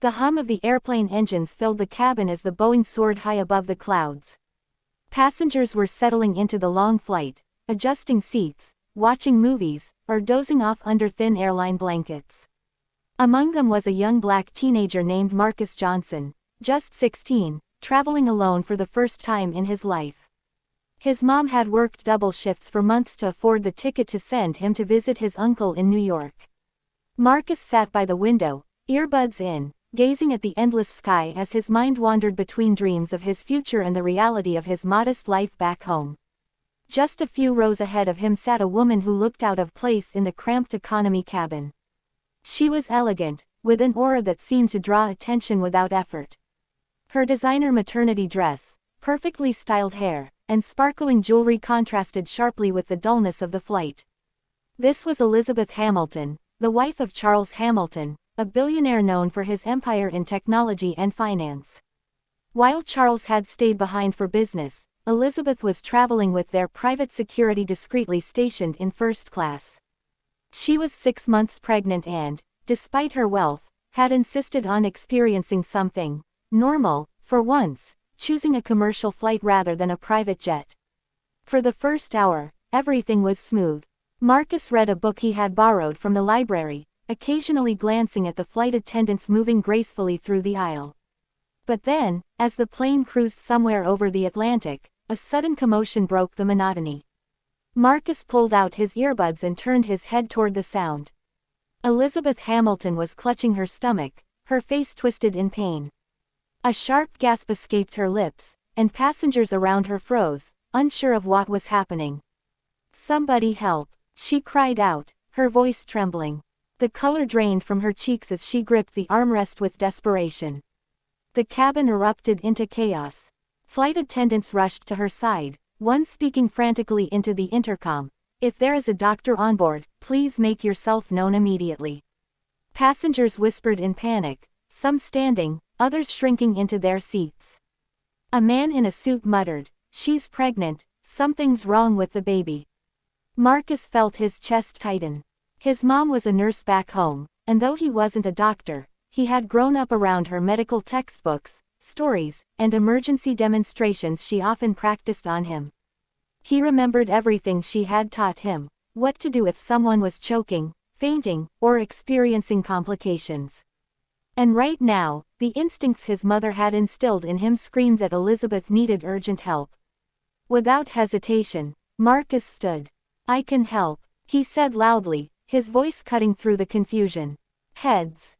The hum of the airplane engines filled the cabin as the Boeing soared high above the clouds. Passengers were settling into the long flight, adjusting seats, watching movies, or dozing off under thin airline blankets. Among them was a young black teenager named Marcus Johnson, just 16, traveling alone for the first time in his life. His mom had worked double shifts for months to afford the ticket to send him to visit his uncle in New York. Marcus sat by the window, earbuds in, gazing at the endless sky as his mind wandered between dreams of his future and the reality of his modest life back home. Just a few rows ahead of him sat a woman who looked out of place in the cramped economy cabin. She was elegant, with an aura that seemed to draw attention without effort. Her designer maternity dress, perfectly styled hair, and sparkling jewelry contrasted sharply with the dullness of the flight. This was Elizabeth Hamilton, the wife of Charles Hamilton, a billionaire known for his empire in technology and finance. While Charles had stayed behind for business, Elizabeth was traveling with their private security discreetly stationed in first class. She was 6 months pregnant and, despite her wealth, had insisted on experiencing something normal, for once, choosing a commercial flight rather than a private jet. For the first hour, everything was smooth. Marcus read a book he had borrowed from the library, occasionally glancing at the flight attendants moving gracefully through the aisle. But then, as the plane cruised somewhere over the Atlantic, a sudden commotion broke the monotony. Marcus pulled out his earbuds and turned his head toward the sound. Elizabeth Hamilton was clutching her stomach, her face twisted in pain. A sharp gasp escaped her lips, and passengers around her froze, unsure of what was happening. "Somebody help," she cried out, her voice trembling. The color drained from her cheeks as she gripped the armrest with desperation. The cabin erupted into chaos. Flight attendants rushed to her side, one speaking frantically into the intercom, "If there is a doctor on board, please make yourself known immediately." Passengers whispered in panic, some standing, others shrinking into their seats. A man in a suit muttered, "She's pregnant, something's wrong with the baby." Marcus felt his chest tighten. His mom was a nurse back home, and though he wasn't a doctor, he had grown up around her medical textbooks, stories, and emergency demonstrations she often practiced on him. He remembered everything she had taught him, what to do if someone was choking, fainting, or experiencing complications. And right now, the instincts his mother had instilled in him screamed that Elizabeth needed urgent help. Without hesitation, Marcus stood. "I can help," he said loudly, his voice cutting through the confusion. "Heads."